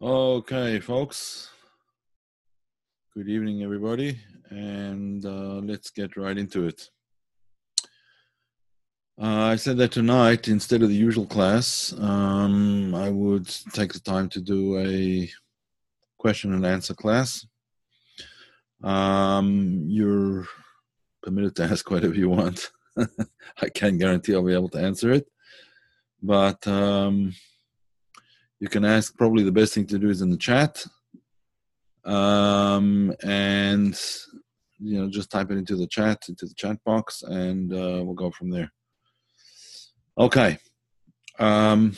Okay, folks. Good evening, everybody, and let's get right into it. I said that tonight, instead of the usual class, I would take the time to do a question and answer class. You're permitted to ask whatever you want. I can't guarantee I'll be able to answer it, but you can ask. Probably the best thing to do is in the chat. And just type it into the chat box, and we'll go from there. Okay. I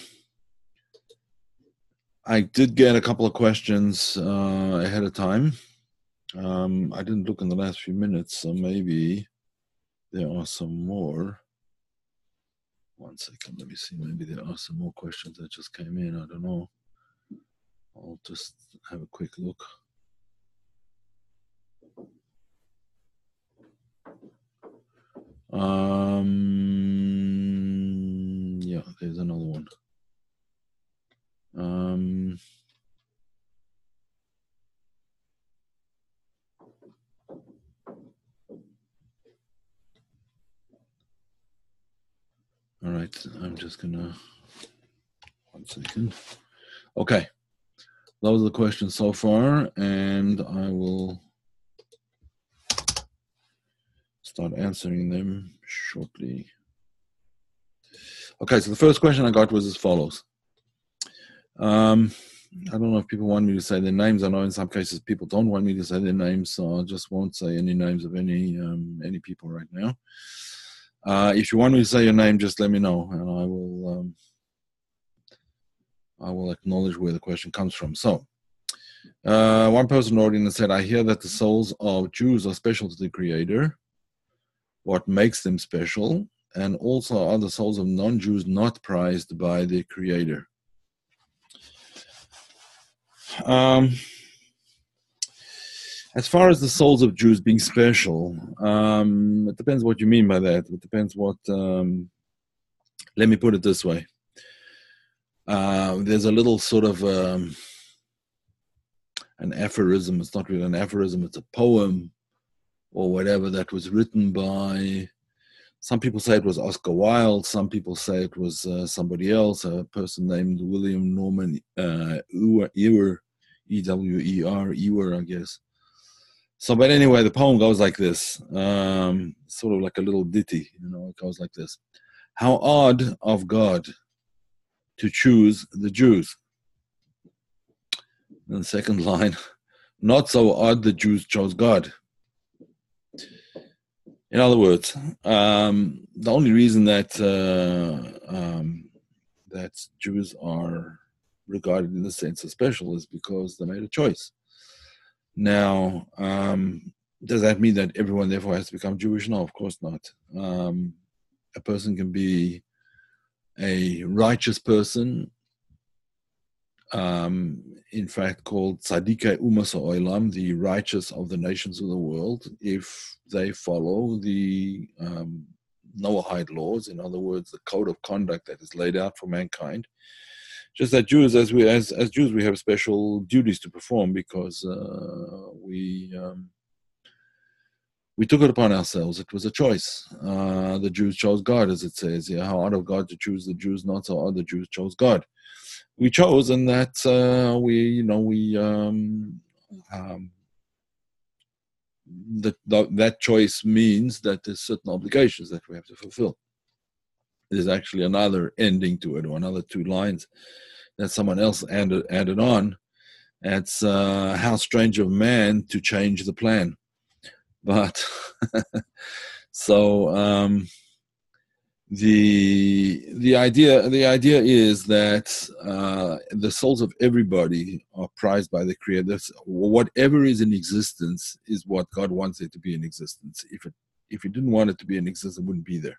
did get a couple of questions ahead of time. I didn't look in the last few minutes, so maybe there are some more. 1 second, let me see. Maybe there are some more questions that just came in. I don't know. I'll just have a quick look. Yeah, there's another one. All right, I'm just gonna, 1 second. Okay, those are the questions so far, and I will start answering them shortly. Okay, so the first question I got was as follows. I don't know if people want me to say their names. I know in some cases people don't want me to say their names, so I just won't say any names of any people right now. If you want me to say your name, just let me know, and I will acknowledge where the question comes from. So, one person wrote in and said, I hear that the souls of Jews are special to the Creator. What makes them special? And also are the souls of non-Jews not prized by the Creator? As far as the souls of Jews being special, it depends what you mean by that. It depends what, let me put it this way. There's a little sort of an aphorism. It's not really an aphorism, it's a poem or whatever that was written by, some people say it was Oscar Wilde, some people say it was somebody else, a person named William Norman Ewer, E-W-E-R, Ewer, I guess. So, but anyway, the poem goes like this, sort of like a little ditty, it goes like this. How odd of God to choose the Jews. And the second line, not so odd the Jews chose God. In other words, the only reason that that Jews are regarded in the sense of special is because they made a choice. Now, does that mean that everyone therefore has to become Jewish? No, of course not. A person can be a righteous person, in fact called Tzadikei Umas Ha'olam, the righteous of the nations of the world, if they follow the Noahide laws, in other words, the code of conduct that is laid out for mankind. Just that Jews, as Jews, we have special duties to perform because we took it upon ourselves. It was a choice. The Jews chose God, as it says. Yeah, how odd of God to choose the Jews, not so odd the Jews chose God. We chose, and that that choice means that there's certain obligations that we have to fulfill. There's actually another ending to it, or another 2 lines that someone else added on. It's how strange of man to change the plan. But so the idea is that the souls of everybody are prized by the Creator. Whatever is in existence is what God wants it to be in existence. If it didn't want it to be in existence, it wouldn't be there.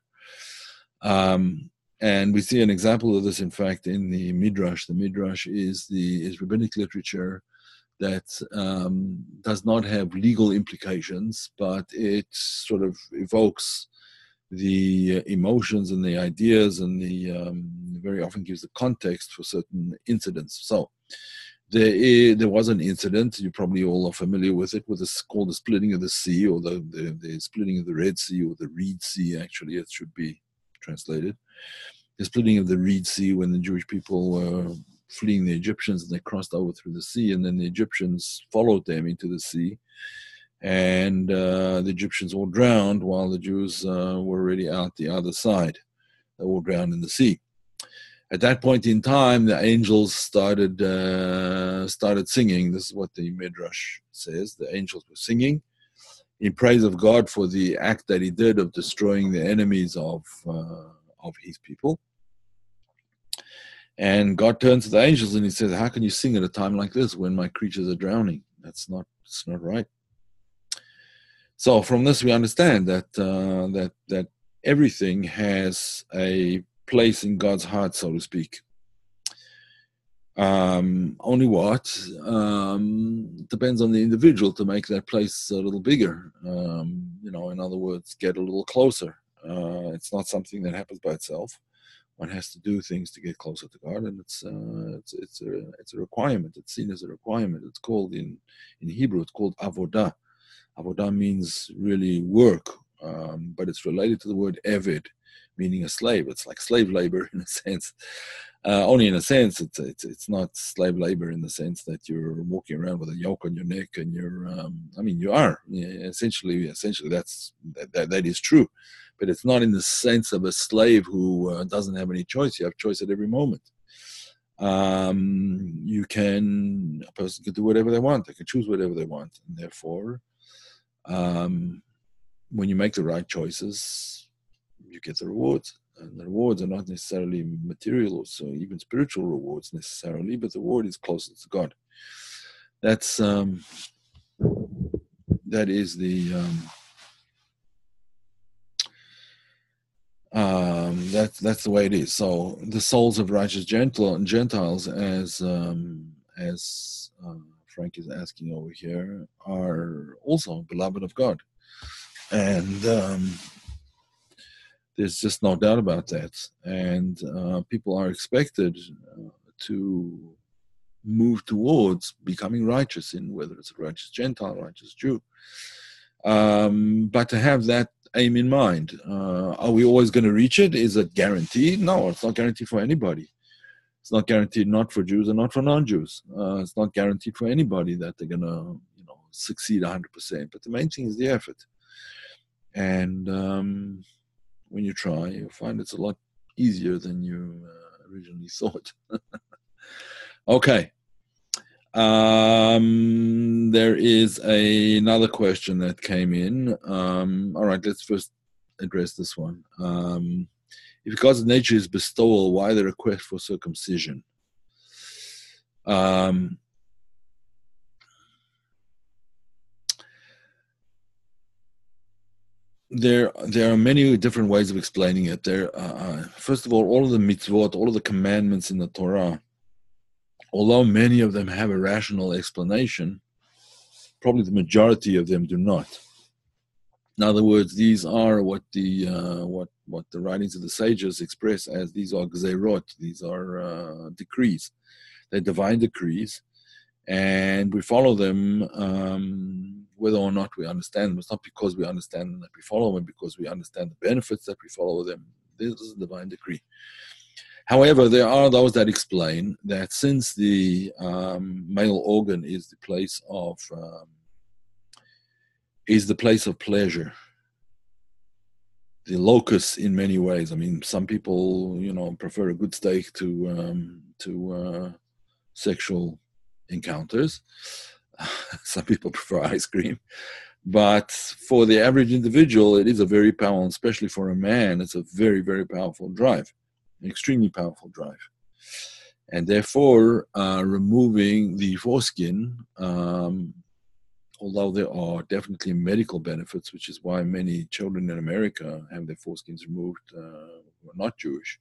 And we see an example of this, in fact, in the Midrash. The Midrash is rabbinic literature that does not have legal implications, but it sort of evokes the emotions and the ideas, and the very often gives the context for certain incidents. So There was an incident. You probably all are familiar with it. Called the splitting of the sea, or the splitting of the Red Sea, or the Reed Sea. Actually, it should be translated. The splitting of the Reed Sea, when the Jewish people were fleeing the Egyptians, and they crossed over through the sea, and then the Egyptians followed them into the sea, and the Egyptians all drowned while the Jews were already out the other side. They all drowned in the sea. At that point in time, the angels started singing. This is what the Midrash says. The angels were singing in praise of God for the act that he did of destroying the enemies of his people. And God turns to the angels and he says, how can you sing at a time like this when my creatures are drowning? It's not right. So from this we understand that everything has a place in God's heart, so to speak. Only what depends on the individual to make that place a little bigger. In other words, get a little closer. It's not something that happens by itself. One has to do things to get closer to God, and it's a requirement. It's seen as a requirement. It's called in Hebrew. It's called avodah. Avodah means really work, but it's related to the word eved, meaning a slave. It's like slave labor in a sense. Only in a sense, it's not slave labor in the sense that you're walking around with a yoke on your neck and you're. You are essentially that is true, but it's not in the sense of a slave who doesn't have any choice. You have choice at every moment. A person can do whatever they want. They can choose whatever they want, and therefore, when you make the right choices, you get the rewards. And the rewards are not necessarily material or so even spiritual rewards necessarily, but the reward is closest to God. That is that's the way it is. So the souls of righteous Gentiles, as Frank is asking over here, are also beloved of God, and there's just no doubt about that. And people are expected to move towards becoming righteous, in whether it's a righteous Gentile, righteous Jew. But to have that aim in mind, are we always going to reach it? Is it guaranteed? No, it's not guaranteed for anybody. It's not guaranteed not for Jews and not for non-Jews. It's not guaranteed for anybody that they're going to succeed 100%. But the main thing is the effort. And when you try, you'll find it's a lot easier than you originally thought. Okay. There is another question that came in. All right, let's first address this one. If God's nature is bestowal, why the request for circumcision? There are many different ways of explaining it. First of all of the mitzvot, all of the commandments in the Torah, although many of them have a rational explanation, probably the majority of them do not. In other words, these are what the writings of the sages express as these are gzeirot, these are decrees. They're divine decrees, and we follow them whether or not we understand them. It's not because we understand them that we follow them, because we understand the benefits that we follow them. This is a divine decree. However, there are those that explain that since the male organ is the place of pleasure, the locus in many ways. I mean, some people, prefer a good steak to sexual encounters. Some people prefer ice cream. But for the average individual, it is a very powerful, especially for a man, it's a very, very powerful drive, an extremely powerful drive. And therefore, removing the foreskin, although there are definitely medical benefits, which is why many children in America have their foreskins removed who are not Jewish,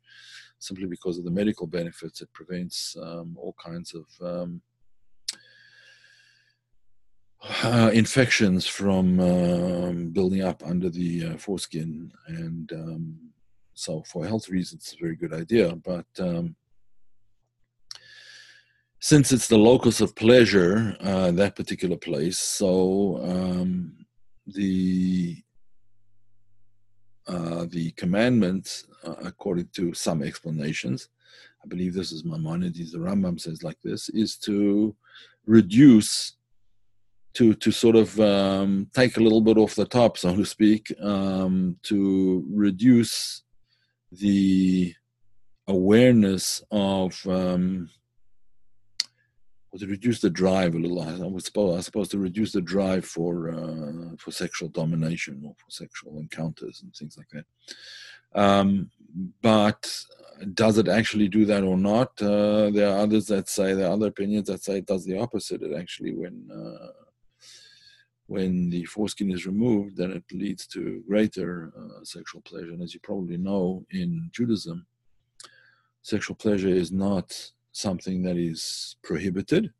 simply because of the medical benefits. It prevents all kinds of infections from building up under the foreskin, and so for health reasons it's a very good idea. But since it's the locus of pleasure, that particular place, so the commandment, according to some explanations, I believe this is Maimonides, the Rambam says like this, is to reduce, to sort of take a little bit off the top, so to speak, to reduce the awareness of, or to reduce the drive a little. I suppose to reduce the drive for sexual domination or for sexual encounters and things like that. But does it actually do that or not? There are others that say, there are other opinions that say it does the opposite. It actually, when the foreskin is removed, then it leads to greater sexual pleasure. And as you probably know, in Judaism, sexual pleasure is not something that is prohibited.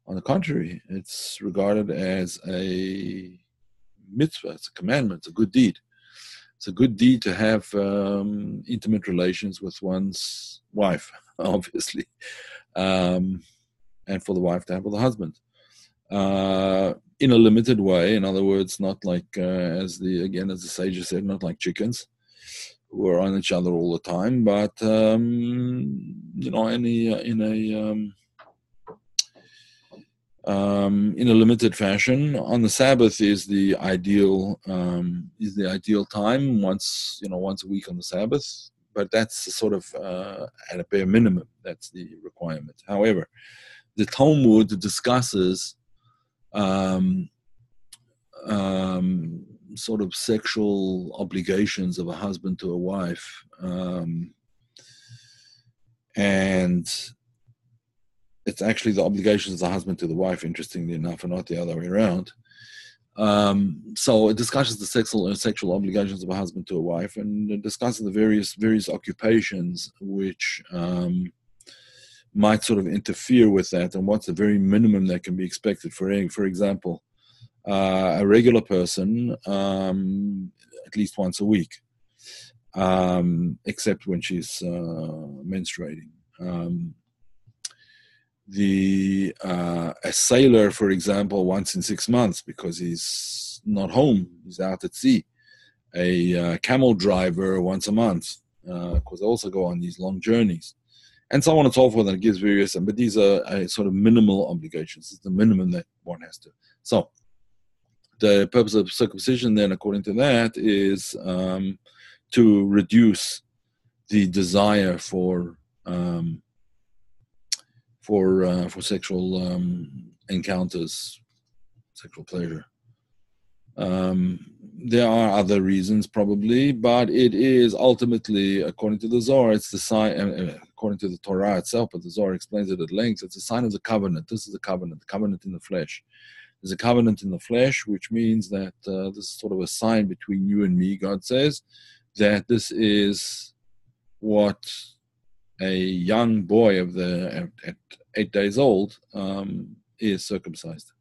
On the contrary, it's regarded as a mitzvah, it's a commandment, it's a good deed. It's a good deed to have intimate relations with one's wife, obviously, and for the wife to have with the husband. In a limited way, in other words, not like, as the sages said, not like chickens who are on each other all the time, but in a limited fashion. On the Sabbath is the ideal time, once a week on the Sabbath, but that's sort of at a bare minimum. That's the requirement. However, the Talmud discusses sort of sexual obligations of a husband to a wife, and it's actually the obligations of the husband to the wife, interestingly enough, and not the other way around. So it discusses the sexual obligations of a husband to a wife, and it discusses the various occupations which might sort of interfere with that, and what's the very minimum that can be expected. For example, a regular person, at least once a week, except when she's menstruating. A sailor, for example, once in 6 months, because he's not home, he's out at sea. A camel driver once a month, because they also go on these long journeys, and so on and so forth. And it gives various, but these are sort of minimal obligations. It's the minimum that one has to. So the purpose of circumcision, then, according to that, is to reduce the desire for sexual encounters, sexual pleasure. There are other reasons probably, but it is ultimately, according to the Zohar, it's the sign, according to the Torah itself, but the Zohar explains it at length, it's a sign of the covenant. This is the covenant in the flesh. There's a covenant in the flesh, which means that this is sort of a sign between you and me, God says, that this is what a young boy at 8 days old is circumcised.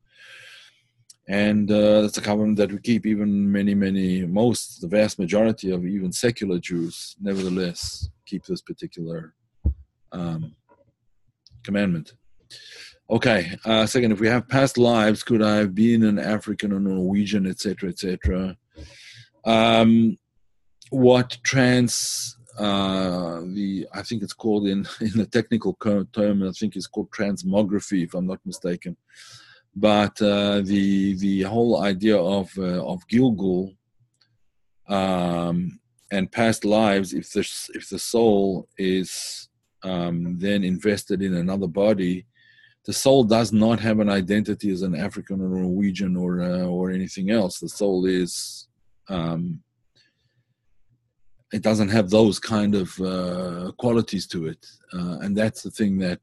And that's a covenant that we keep. Even the vast majority of even secular Jews, nevertheless, keep this particular commandment. Okay, second, if we have past lives, could I have been an African or Norwegian, etc., etc.? What I think it's called in the technical term, I think it's called transmography, if I'm not mistaken. But the whole idea of Gilgul and past lives, if the soul is then invested in another body, the soul does not have an identity as an African or Norwegian or anything else. The soul is it doesn't have those kind of qualities to it, and that's the thing that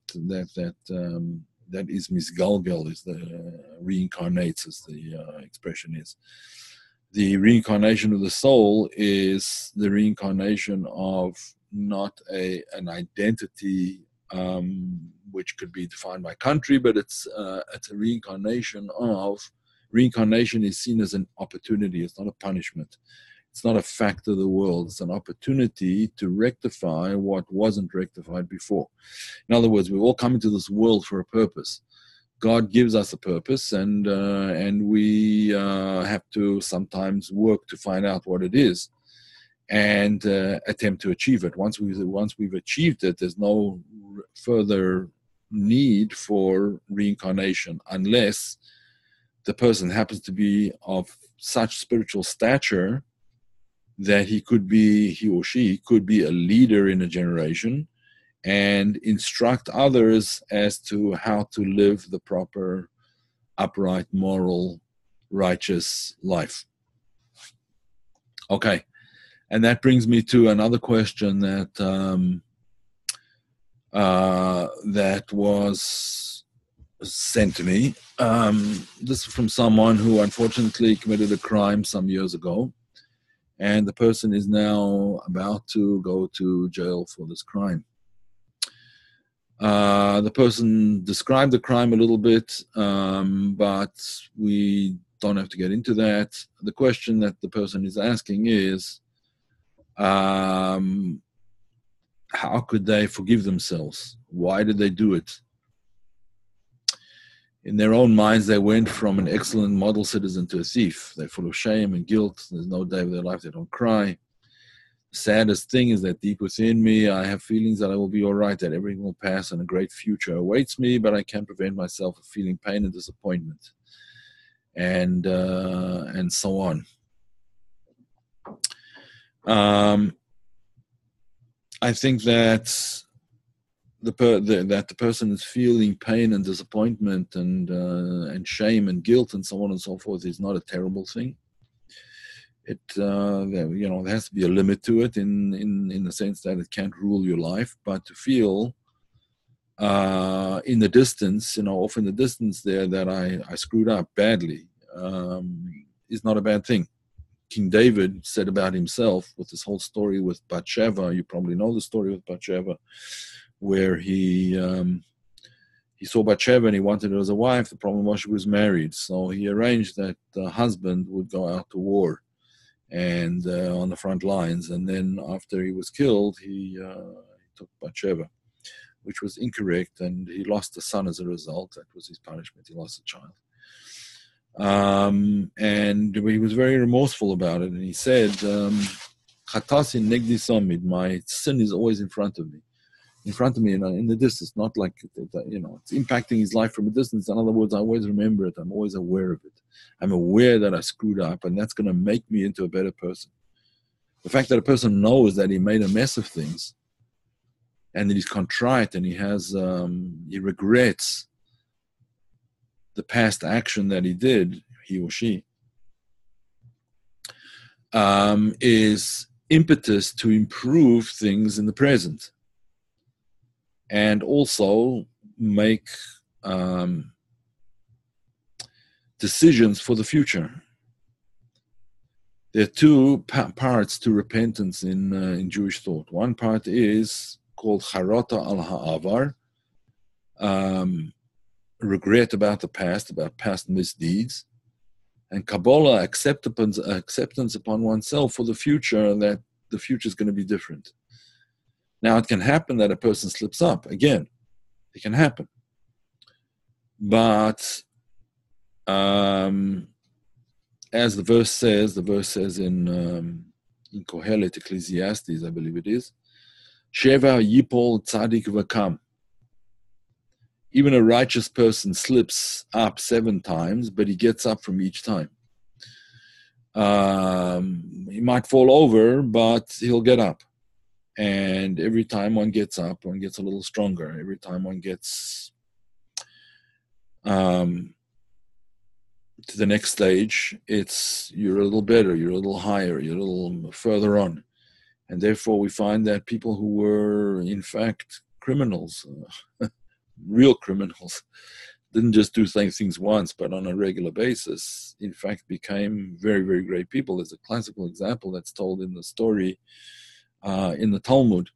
is misgalgal, is the reincarnates, as the expression is. The reincarnation of the soul is the reincarnation of not an identity which could be defined by country, but it's a reincarnation is seen as an opportunity. It's not a punishment. It's not a fact of the world. It's an opportunity to rectify what wasn't rectified before. In other words, we all come into this world for a purpose. God gives us a purpose, and we have to sometimes work to find out what it is, and attempt to achieve it. Once we've achieved it, there's no further need for reincarnation, unless the person happens to be of such spiritual stature that he or she could be a leader in a generation and instruct others as to how to live the proper, upright, moral, righteous life. Okay, and that brings me to another question that that was sent to me. This is from someone who unfortunately committed a crime some years ago, and the person is now about to go to jail for this crime. The person described the crime a little bit, but we don't have to get into that. The question that the person is asking is, how could they forgive themselves? Why did they do it? In their own minds, they went from an excellent model citizen to a thief. They're full of shame and guilt. There's no day of their life they don't cry. The saddest thing is that deep within me, I have feelings that I will be all right, that everything will pass and a great future awaits me, but I can't prevent myself from feeling pain and disappointment, and so on. I think that that the person is feeling pain and disappointment and shame and guilt and so on and so forth is not a terrible thing. It there has to be a limit to it in the sense that it can't rule your life, but to feel in the distance, off in the distance there, that I screwed up badly is not a bad thing. King David said about himself with this whole story with Bathsheba. You probably know the story with Bathsheba, where he saw Bathsheba and he wanted her as a wife. The problem was she was married, so he arranged that the husband would go out to war and on the front lines, and then after he was killed, he took Bathsheba, which was incorrect, and he lost a son as a result. That was his punishment. He lost a child. And he was very remorseful about it, and he said, "Chatasi negdi somid, my sin is always in front of me in the distance, not like, it's impacting his life from a distance. In other words, I always remember it. I'm always aware of it. I'm aware that I screwed up, and that's going to make me into a better person." The fact that a person knows that he made a mess of things, and that he's contrite, and he regrets the past action that he did, he or she, is impetus to improve things in the present, and also make decisions for the future. There are two parts to repentance in Jewish thought. One part is called charata al ha'avar, regret about the past, about past misdeeds, and Kabbalah, acceptance upon oneself for the future, that the future is going to be different. Now, it can happen that a person slips up. Again, it can happen. But as the verse says in Kohelet, Ecclesiastes, I believe it is, Sheva yipol tzadik v'kam. Even a righteous person slips up 7 times, but he gets up from each time. He might fall over, but he'll get up. And every time one gets up, one gets a little stronger. Every time one gets to the next stage, you're a little better, you're a little higher, you're a little further on. And therefore we find that people who were in fact criminals, real criminals, didn't just do things once, but on a regular basis, in fact became very, very great people. There's a classical example that's told in the story in the Talmud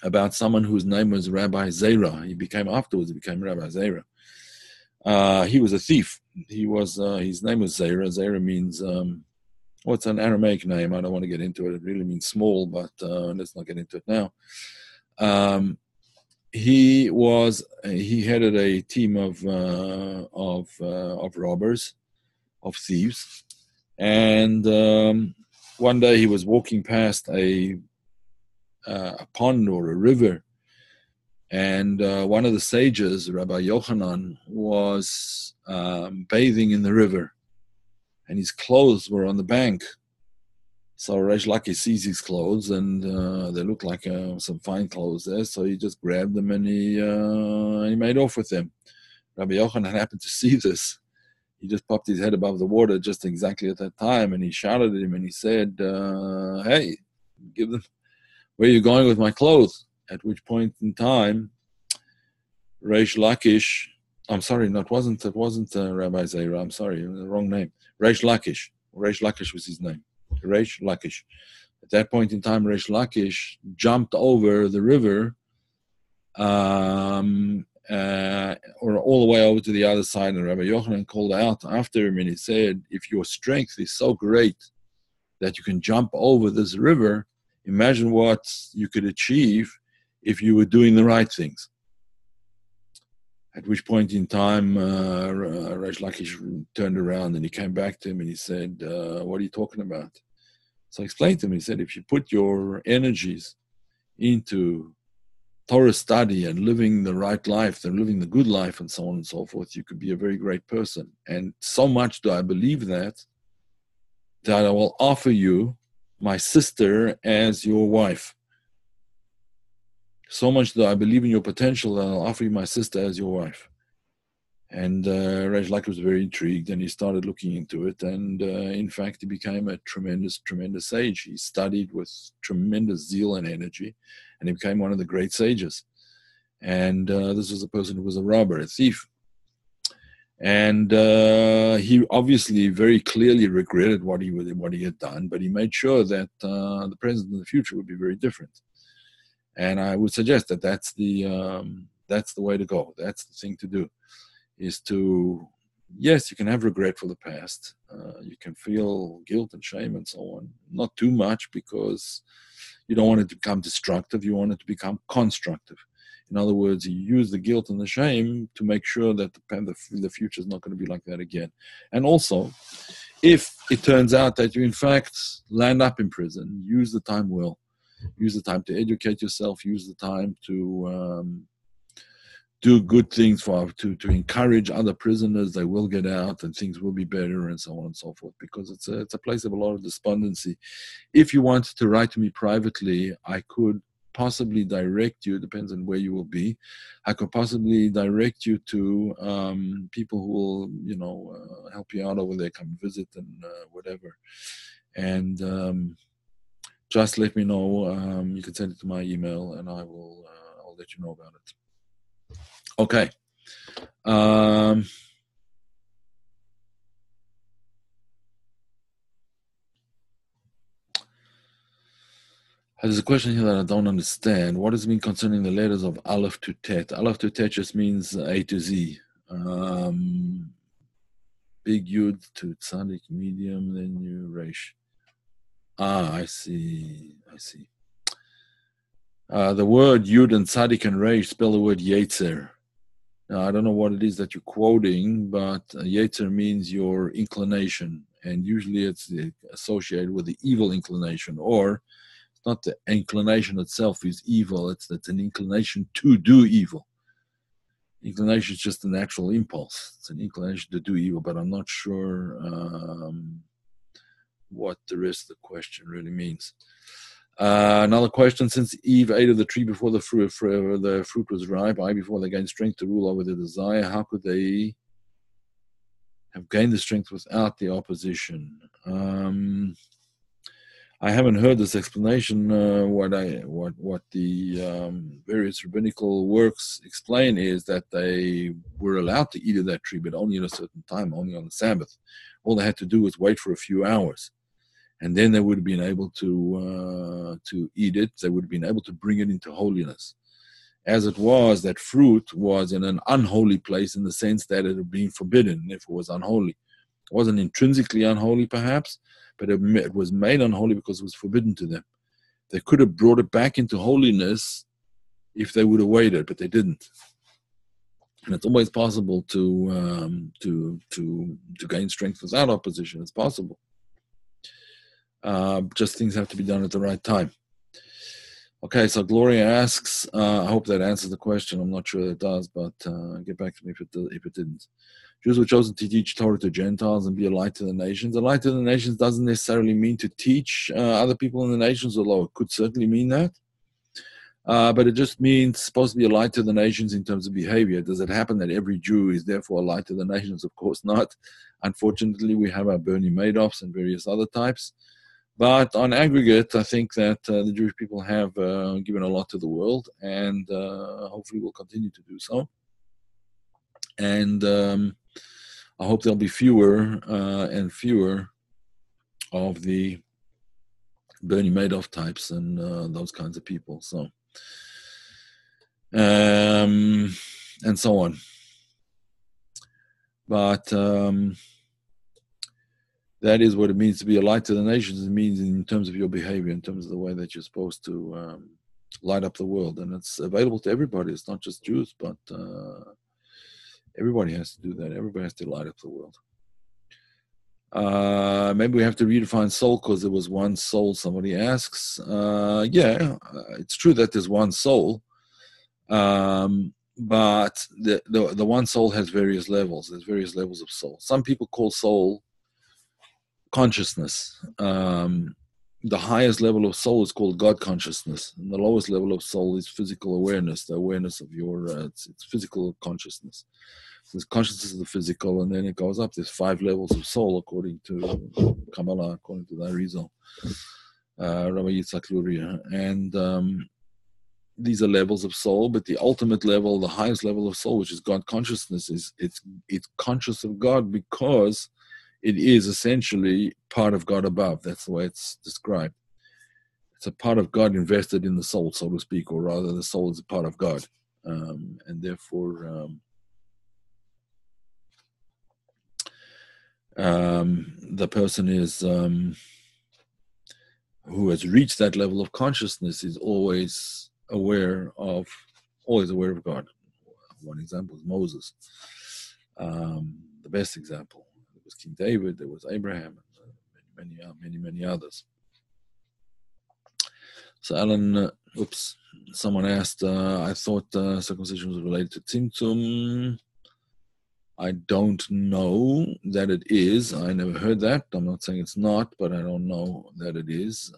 about someone whose name was Rabbi Zera. He became Rabbi Zera. He was a thief. His name was Zera. Zera means Well, it's an Aramaic name. I don't want to get into it. It really means small, but let's not get into it now. He headed a team of robbers, of thieves, and one day he was walking past a pond or a river, and one of the sages, Rabbi Yochanan, was bathing in the river, and his clothes were on the bank. So Reish Lakish sees his clothes, and they look like some fine clothes there. So he just grabbed them and he made off with them. Rabbi Yochanan happened to see this. He just popped his head above the water just exactly at that time, and he shouted at him and he said, "Hey, give them. Where are you going with my clothes?" At which point in time, Reish Lakish. I'm sorry, it wasn't Rabbi Zera. I'm sorry, the wrong name. Reish Lakish. Reish Lakish was his name. Reish Lakish. At that point in time, Reish Lakish jumped over the river, or all the way over to the other side, and Rabbi Yochanan called out after him, and he said, "If your strength is so great that you can jump over this river, imagine what you could achieve if you were doing the right things." At which point in time, Reish Lakish turned around and he came back to him and he said, "What are you talking about?" So I explained to him, he said, if you put your energies into Torah study and living the right life, and living the good life and so on and so forth, you could be a very great person. And so much do I believe that I will offer you my sister as your wife. So much do I believe in your potential that I'll offer you my sister as your wife. And Reish Lakish was very intrigued, and he started looking into it. And in fact, he became a tremendous, tremendous sage. He studied with tremendous zeal and energy, and he became one of the great sages. And this was a person who was a robber, a thief. And he obviously very clearly regretted what he had done, but he made sure that the present and the future would be very different. And I would suggest that that's the way to go. That's the thing to do. Is to, yes, you can have regret for the past. You can feel guilt and shame and so on. Not too much, because you don't want it to become destructive. You want it to become constructive. In other words, you use the guilt and the shame to make sure that the future is not going to be like that again. And also, if it turns out that you in fact land up in prison, use the time well. Use the time to educate yourself. Use the time to do good things to encourage other prisoners. They will get out and things will be better and so on and so forth, because it's a place of a lot of despondency. If you want to write to me privately, I could possibly direct you, depends on where you will be, I could possibly direct you to people who will, help you out over there, come visit and whatever. And just let me know. You can send it to my email and I'll let you know about it. Okay. There's a question here that I don't understand. What does it mean concerning the letters of Aleph to Tet? Aleph to Tet just means A to Z. Big Yud to Tzadik, medium, then you Resh. I see. The word Yud and Tzadik and Resh spell the word Yetzer. Now, I don't know what it is that you're quoting, but Yetzer means your inclination, and usually it's associated with the evil inclination, or it's not the inclination itself is evil, it's an inclination to do evil. Inclination is just a natural impulse. It's an inclination to do evil, but I'm not sure what the rest of the question really means. Another question: since Eve ate of the tree before the fruit was ripe, before they gained strength to rule over their desire, how could they have gained the strength without the opposition? I haven't heard this explanation. What the various rabbinical works explain is that they were allowed to eat of that tree, but only at a certain time, only on the Sabbath. All they had to do was wait for a few hours. And then they would have been able to eat it. They would have been able to bring it into holiness. As it was, that fruit was in an unholy place in the sense that it had been forbidden, if it was unholy. It wasn't intrinsically unholy, perhaps, but it was made unholy because it was forbidden to them. They could have brought it back into holiness if they would have waited, but they didn't. And it's always possible to gain strength without opposition. It's possible. Just things have to be done at the right time. Okay, so Gloria asks, I hope that answers the question. I'm not sure it does, but get back to me if it didn't. Jews were chosen to teach Torah to Gentiles and be a light to the nations. A light to the nations doesn't necessarily mean to teach other people in the nations, although it could certainly mean that. But it just means supposed to be a light to the nations in terms of behavior. Does it happen that every Jew is therefore a light to the nations? Of course not. Unfortunately, we have our Bernie Madoffs and various other types. But on aggregate, I think that the Jewish people have given a lot to the world, and hopefully will continue to do so. And I hope there'll be fewer and fewer of the Bernie Madoff types and those kinds of people. So, and so on. But that is what it means to be a light to the nations. It means in terms of your behavior, in terms of the way that you're supposed to light up the world. And it's available to everybody. It's not just Jews, but everybody has to do that. Everybody has to light up the world. Maybe we have to redefine soul because there was one soul, somebody asks. It's true that there's one soul. But the one soul has various levels. There's various levels of soul. Some people call soul consciousness. The highest level of soul is called God consciousness, and the lowest level of soul is physical awareness, the awareness of your it's physical consciousness. So there's consciousness of the physical, and then it goes up. There's 5 levels of soul according to Kabbalah, according to the Arizal, Rabbi Yitzhak Luria, and these are levels of soul. But the ultimate level, the highest level of soul, which is God consciousness, is it's conscious of God because it is essentially part of God above. That's the way it's described. It's a part of God invested in the soul, so to speak, or rather the soul is a part of God. And therefore, the person is who has reached that level of consciousness is always aware of God. One example is Moses. The best example. There was King David, there was Abraham, and many others. So Alan, someone asked, I thought circumcision was related to Tzimtzum. I don't know that it is. I never heard that. I'm not saying it's not, but I don't know that it is.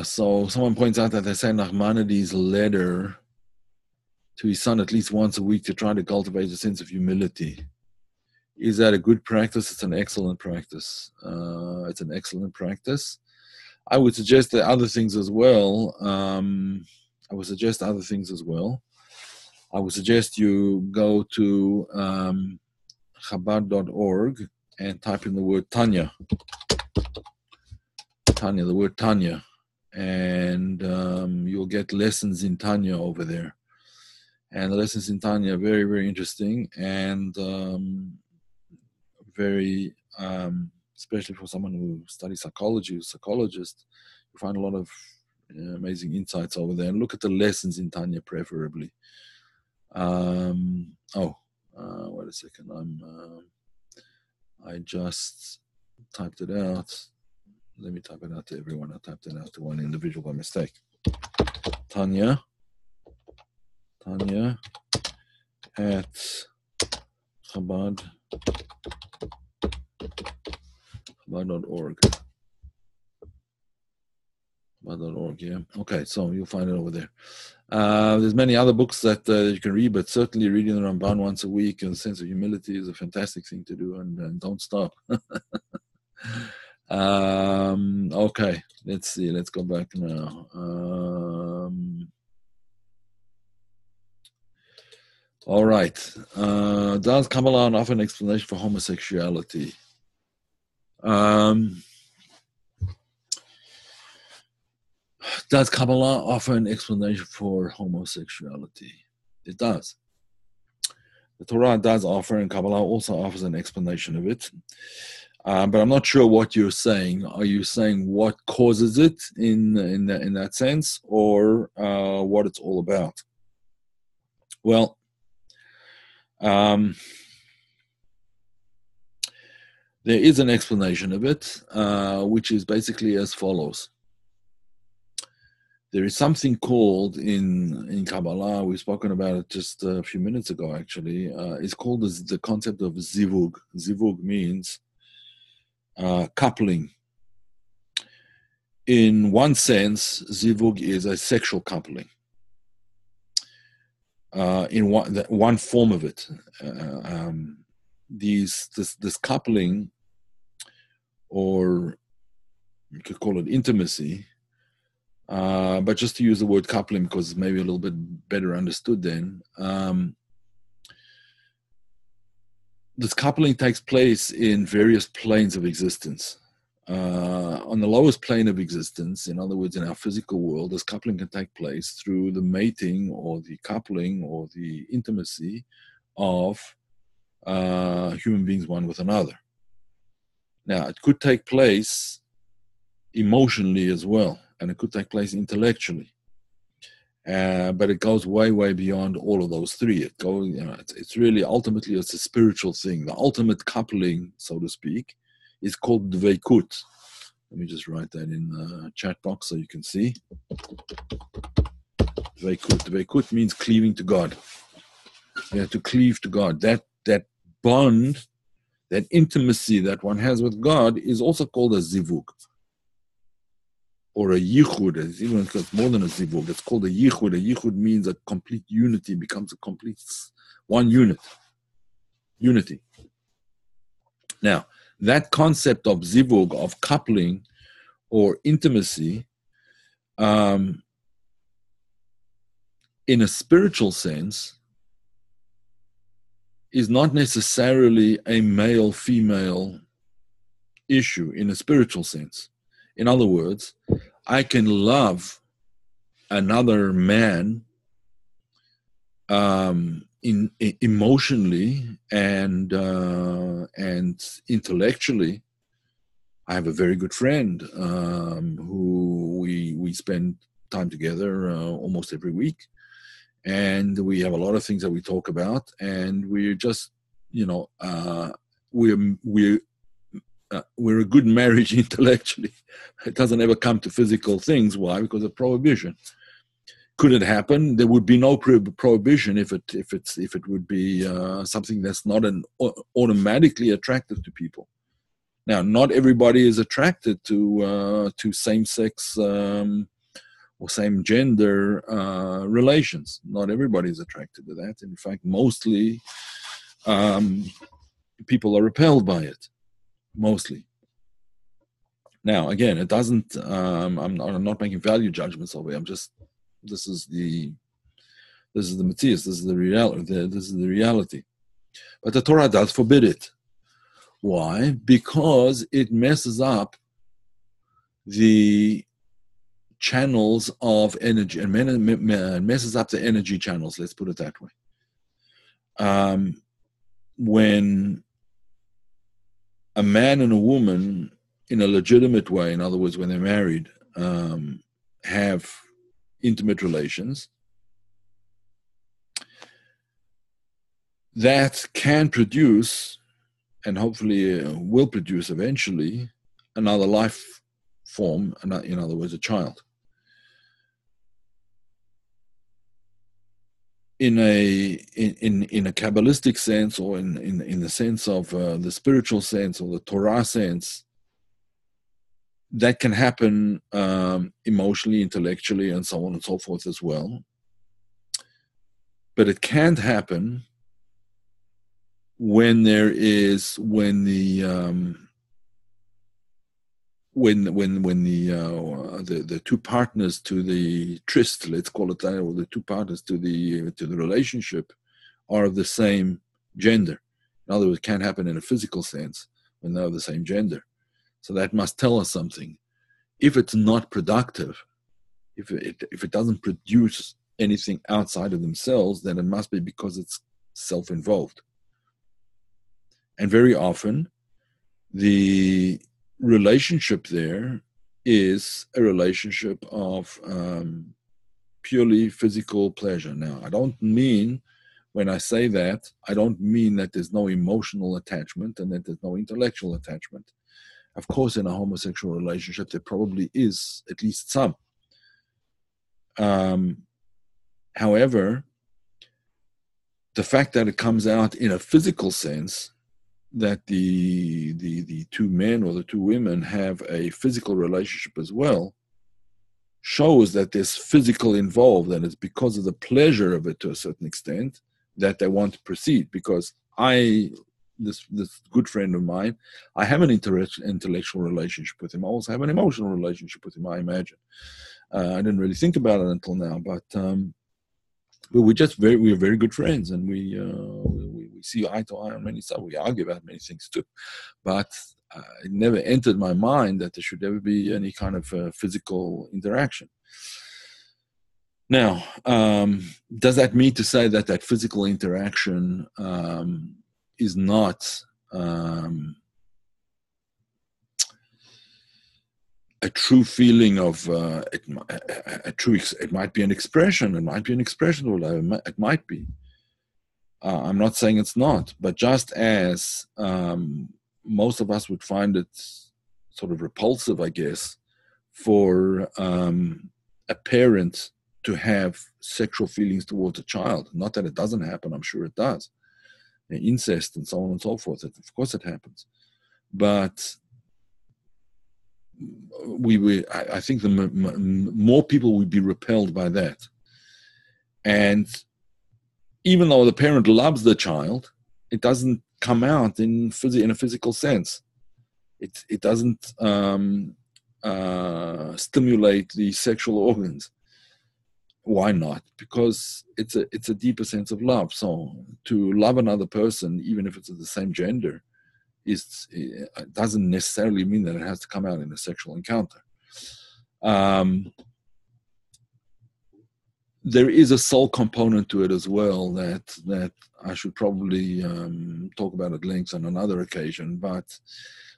So someone points out that they say Nachmanides' letter to his son at least once a week to try to cultivate a sense of humility. Is that a good practice? It's an excellent practice. I would suggest that other things as well. I would suggest you go to Chabad.org and type in the word Tanya. The word Tanya. And you'll get lessons in Tanya over there. And the lessons in Tanya are very, very interesting and very, especially for someone who studies psychology, who's a psychologist, you find a lot of amazing insights over there. And look at the lessons in Tanya preferably. Wait a second. I just typed it out. Let me type it out to everyone. I typed it out to one individual by mistake. Tanya at Chabad.org. Chabad.org, yeah. Okay, so you'll find it over there. There's many other books that you can read, but certainly reading the Ramban once a week and a sense of humility is a fantastic thing to do, and don't stop. Okay, let's see. Let's go back now. All right. Does Kabbalah offer an explanation for homosexuality? Does Kabbalah offer an explanation for homosexuality? It does. The Torah does offer, and Kabbalah also offers an explanation of it. But I'm not sure what you're saying. Are you saying what causes it in that sense, or what it's all about? Well, there is an explanation of it, which is basically as follows. There is something called in Kabbalah, we've spoken about it just a few minutes ago actually, it's called the concept of zivug. Zivug means coupling. In one sense, zivug is a sexual coupling. In one form of it. This coupling, or you could call it intimacy, but just to use the word coupling because it's maybe a little bit better understood then, this coupling takes place in various planes of existence. On the lowest plane of existence, in other words, in our physical world, this coupling can take place through the mating or the coupling or the intimacy of human beings one with another. Now, it could take place emotionally as well, and it could take place intellectually. But it goes way, way beyond all of those three. It goes, it's really, ultimately, it's a spiritual thing. The ultimate coupling, so to speak, is called dveikut. Let me just write that in the chat box so you can see. Dveikut. Dveikut means cleaving to God. You have to cleave to God. That bond, that intimacy that one has with God is also called a zivug. Or a yichud. It's even more than a zivug. It's called a yichud. A yichud means a complete unity, becomes a complete one unit. Unity. Now, that concept of zivug, of coupling or intimacy, in a spiritual sense, is not necessarily a male-female issue in a spiritual sense. In other words, I can love another man emotionally and intellectually. I have a very good friend who we spend time together almost every week, and we have a lot of things that we talk about, and we're just, we're a good marriage intellectually. It doesn't ever come to physical things. Why? Because of prohibition. Could it happen? There would be no prohibition if it would be something that's not automatically attractive to people. Now, not everybody is attracted to same-sex or same-gender relations. Not everybody is attracted to that. In fact, mostly people are repelled by it. Mostly. Now, again, it doesn't. I'm not making value judgments over it. This is the Matthias. This is the reality. This is the reality. But the Torah does forbid it. Why? Because it messes up the channels of energy and messes up the energy channels. Let's put it that way. When a man and a woman, in a legitimate way, in other words, when they're married, have intimate relations, that can produce, and hopefully will produce eventually, another life form, in other words, a child. In a Kabbalistic sense, or in the sense of the spiritual sense or the Torah sense, that can happen emotionally, intellectually, and so on and so forth as well. But it can't happen when the two partners to the tryst, let's call it that, or the two partners to the relationship are of the same gender. In other words, it can't happen in a physical sense when they're of the same gender. So that must tell us something. If it's not productive, if it doesn't produce anything outside of themselves, then it must be because it's self-involved. And very often, the relationship there is a relationship of purely physical pleasure. Now, I don't mean, when I say that, I don't mean that there's no emotional attachment and that there's no intellectual attachment. Of course, in a homosexual relationship, there probably is at least some. However, the fact that it comes out in a physical sense, that the two men or the two women have a physical relationship as well, shows that there's physical involved, and it's because of the pleasure of it to a certain extent that they want to proceed. Because this good friend of mine, I have an intellectual relationship with him. I also have an emotional relationship with him, I imagine. I didn't really think about it until now, but we're very good friends, and we see eye to eye on many stuff. We argue about many things too, but it never entered my mind that there should ever be any kind of physical interaction. Now, does that mean to say that that physical interaction is not a true feeling of it might be an expression. It might be an expression. It might be. I'm not saying it's not, but just as most of us would find it sort of repulsive, I guess, for a parent to have sexual feelings towards a child. Not that it doesn't happen. I'm sure it does. Incest and so on and so forth. Of course, it happens, but I think more people would be repelled by that. And even though the parent loves the child, it doesn't come out in a physical sense. It doesn't stimulate the sexual organs. Why not? Because it's a deeper sense of love. So to love another person, even if it's of the same gender, it doesn't necessarily mean that it has to come out in a sexual encounter. There is a soul component to it as well that I should probably talk about at length on another occasion. But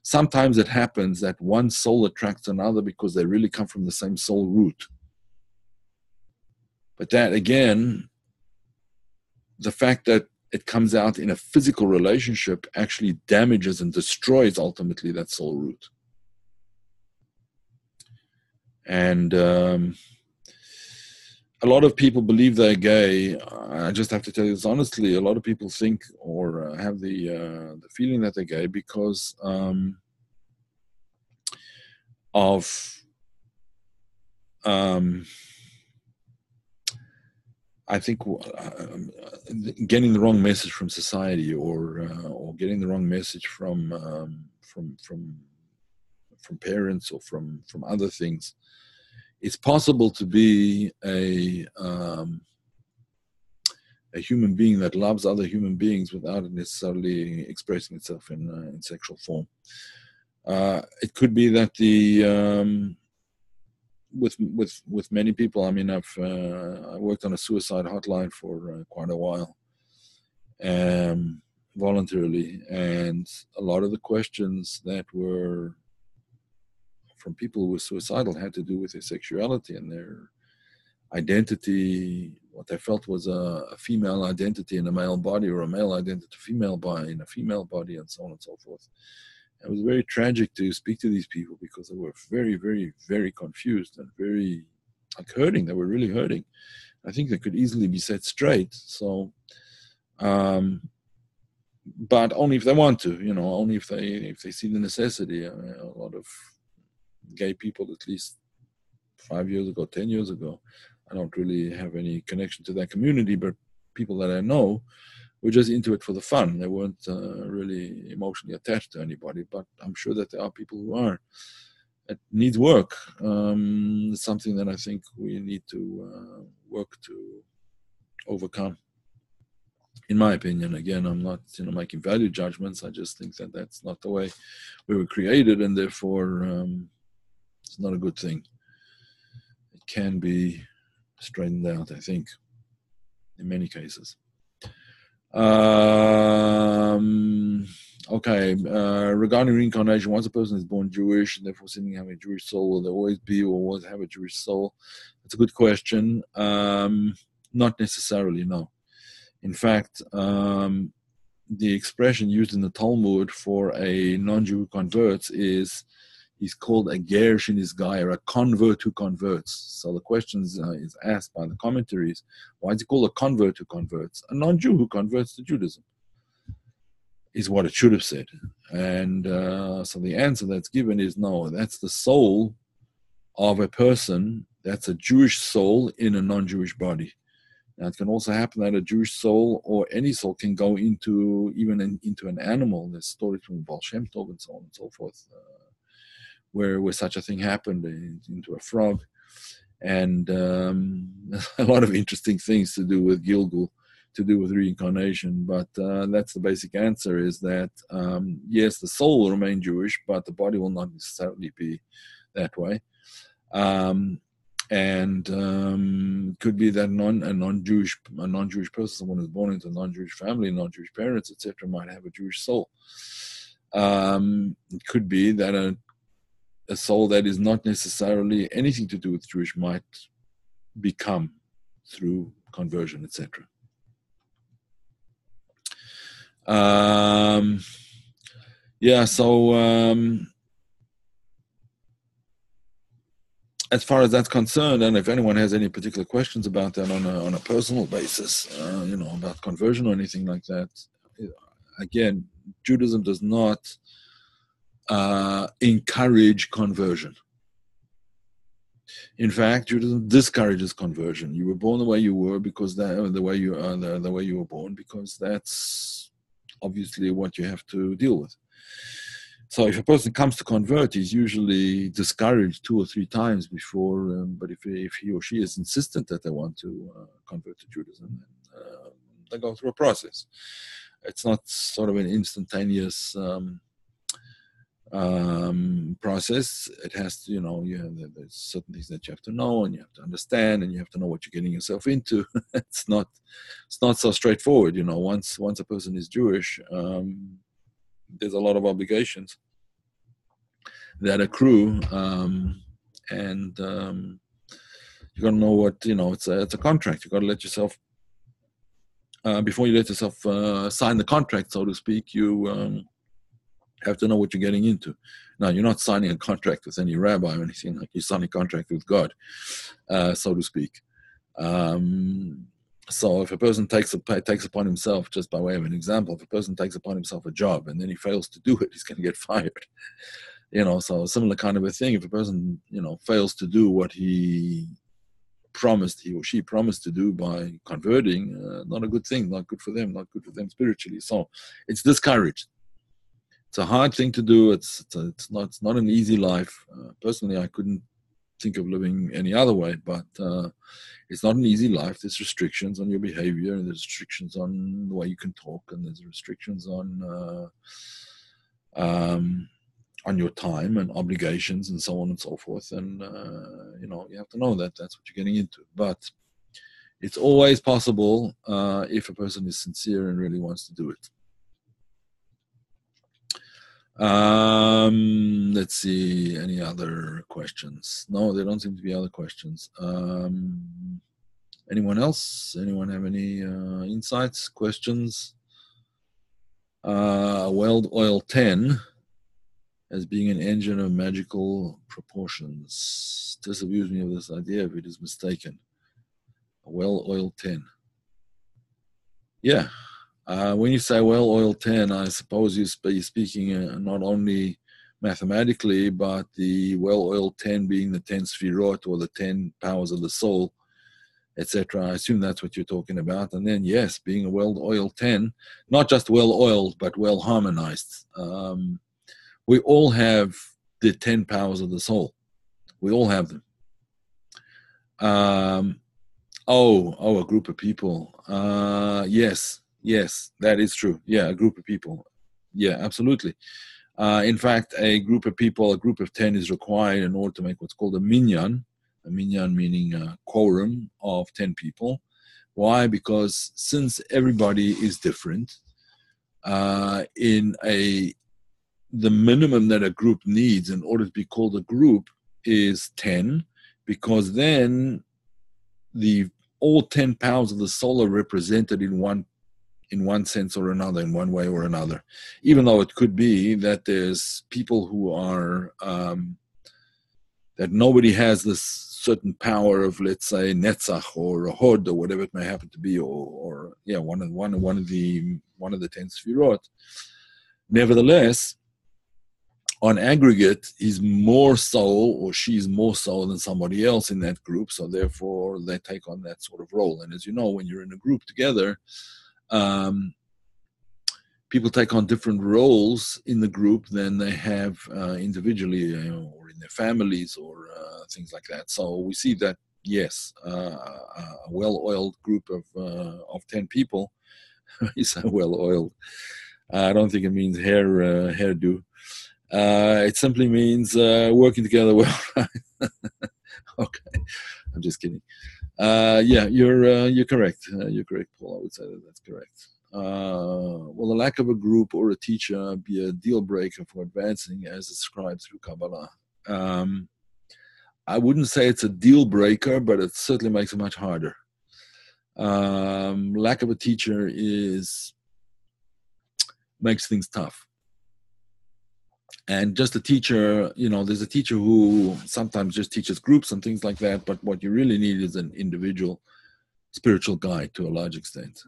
sometimes it happens that one soul attracts another because they really come from the same soul root. But that, again, the fact that it comes out in a physical relationship actually damages and destroys ultimately that soul root. And a lot of people believe they're gay. I just have to tell you this honestly. A lot of people think or have the feeling that they're gay because of I think getting the wrong message from society, or getting the wrong message from parents or from other things. It's possible to be a human being that loves other human beings without it necessarily expressing itself in sexual form. It could be that with many people. I mean, I worked on a suicide hotline for quite a while, voluntarily, and a lot of the questions that were from people who were suicidal had to do with their sexuality and their identity, what they felt was a female identity in a male body, or a male identity female body in a female body, and so on and so forth. It was very tragic to speak to these people because they were very, very, very confused and very hurting. They were really hurting. I think they could easily be set straight. So, but only if they want to, only if they see the necessity. I mean, a lot of gay people, at least 5 years ago, 10 years ago, I don't really have any connection to that community, but people that I know were just into it for the fun. They weren't really emotionally attached to anybody, but I'm sure that there are people who are. It needs work. It's something that I think we need to work to overcome. In my opinion, again, I'm not making value judgments. I just think that that's not the way we were created, and therefore it's not a good thing. It can be straightened out, I think, in many cases. Okay, regarding reincarnation, once a person is born Jewish and therefore seeming to have a Jewish soul, will they always be or always have a Jewish soul? That's a good question. Not necessarily, no. In fact, the expression used in the Talmud for a non-Jew who converts is, he's called a gersh in his guy, or a convert who converts. So the question is asked by the commentaries, why is he called a convert who converts? A non-Jew who converts to Judaism is what it should have said. And so the answer that's given is no, that's the soul of a person, that's a Jewish soul in a non-Jewish body. Now, it can also happen that a Jewish soul or any soul can go into into an animal. There's stories from Baal Shem Tov and so on and so forth, where such a thing happened, into a frog. And a lot of interesting things to do with Gilgul, to do with reincarnation. But that's the basic answer, is that, yes, the soul will remain Jewish, but the body will not necessarily be that way. And could be that a non-Jewish person, someone who's born into a non-Jewish family, non-Jewish parents, etc., might have a Jewish soul. It could be that a soul that is not necessarily anything to do with Jewish might become through conversion, etc. As far as that's concerned, and if anyone has any particular questions about that on a personal basis, about conversion or anything like that, again, Judaism does not encourage conversion. In fact, Judaism discourages conversion. You were born the way you were because the way you were born, because that's obviously what you have to deal with. So if a person comes to convert, he's usually discouraged 2 or 3 times before. But if he or she is insistent that they want to convert to Judaism, they go through a process. It's not sort of an instantaneous process. It has to, there's certain things that you have to know and you have to understand, and you have to know what you're getting yourself into. It's not so straightforward. Once a person is Jewish, there's a lot of obligations that accrue, and you got to know what, it's a contract. You got to let yourself, before you let yourself sign the contract, so to speak, you have to know what you're getting into. Now, you're not signing a contract with any rabbi or anything, like you're signing a contract with God, so to speak. So if a person takes upon himself, just by way of an example, if a person takes upon himself a job and then he fails to do it, he's going to get fired. So a similar kind of a thing. If a person, fails to do what he or she promised to do by converting, not a good thing, not good for them spiritually. So it's discouraged. It's a hard thing to do. It's not an easy life. Personally, I couldn't think of living any other way, but it's not an easy life. There's restrictions on your behavior, and there's restrictions on the way you can talk, and there's restrictions on your time and obligations and so on and so forth. And you have to know that that's what you're getting into. But it's always possible if a person is sincere and really wants to do it. Let's see, any other questions? No, there don't seem to be other questions. Anyone else? Anyone have any insights, questions? Weld oil 10 as being an engine of magical proportions. Disabuse me of this idea if it is mistaken. Well oil 10. Yeah. When you say well oil 10, I suppose you're speaking not only mathematically, but the well oil 10 being the 10 sfirot, or the 10 powers of the soul, etc. I assume that's what you're talking about. And then, yes, being a well oil 10, not just well oiled, but well harmonized. We all have the 10 powers of the soul. We all have them. A group of people. Yes, that is true. Yeah, a group of people. Yeah, absolutely. In fact, a group of 10 is required in order to make what's called a minyan. a minyan meaning a quorum of 10 people. Why? Because since everybody is different, the minimum that a group needs in order to be called a group is 10, because then all 10 powers of the soul are represented in one sense or another, in one way or another. Even though it could be that there's people who are that nobody has this certain power of, let's say, Netzach or a Hod or whatever it may happen to be, or one of the 10 Sfirot. Nevertheless, on aggregate, he's more soul or she's more soul than somebody else in that group, so therefore they take on that sort of role. And as you know, when you're in a group together, people take on different roles in the group than they have individually, or in their families, or things like that. So we see that, yes, a well-oiled group of 10 people is well-oiled. I don't think it means hairdo. It simply means working together well. Okay, I'm just kidding. Yeah, you're correct. You're correct, Paul. I would say that's correct. Will the lack of a group or a teacher be a deal breaker for advancing as described through Kabbalah? I wouldn't say it's a deal breaker, but it certainly makes it much harder. Lack of a teacher makes things tough. And just a teacher, there's a teacher who sometimes just teaches groups and things like that, but what you really need is an individual spiritual guide to a large extent.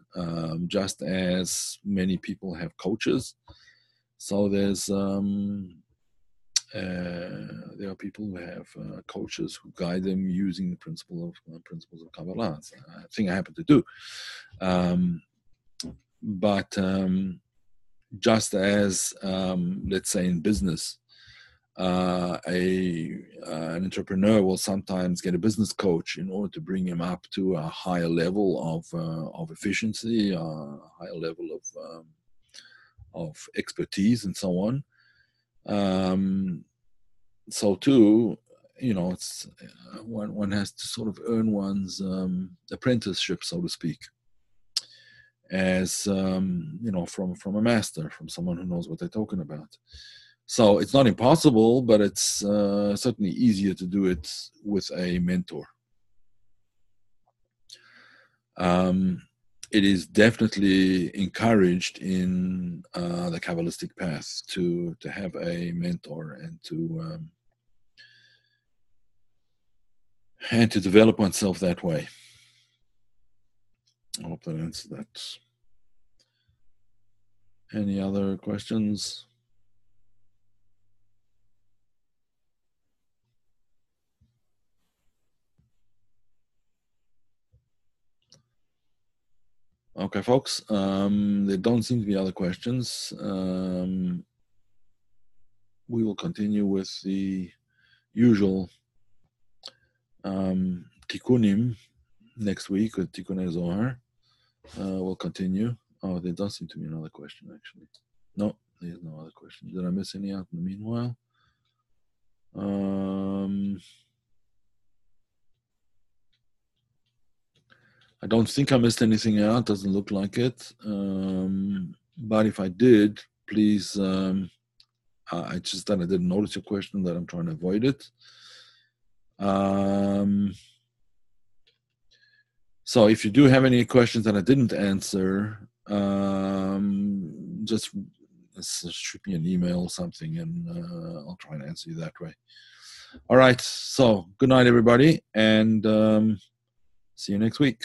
Just as many people have coaches, so there are people who have coaches who guide them using the principles of Kabbalah. It's a thing I happen to do. But just as, let's say in business, an entrepreneur will sometimes get a business coach in order to bring him up to a higher level of efficiency, a higher level of expertise, and so on. So too, it's one has to sort of earn one's apprenticeship, so to speak, as from a master, from someone who knows what they're talking about. So it's not impossible, but it's certainly easier to do it with a mentor. It is definitely encouraged in the Kabbalistic path to have a mentor and to develop oneself that way. I hope that answers that. Any other questions? Okay, folks, there don't seem to be other questions. We will continue with the usual tikkunim next week with Tikkunei Zohar. We'll continue. Oh, there does seem to be another question, actually. No, there's no other question. Did I miss any out in the meanwhile? I don't think I missed anything out. Doesn't look like it. But if I did, please, I just that I didn't notice your question, that I'm trying to avoid it. So if you do have any questions that I didn't answer, just shoot me an email or something, and I'll try and answer you that way. All right. So good night, everybody, and see you next week.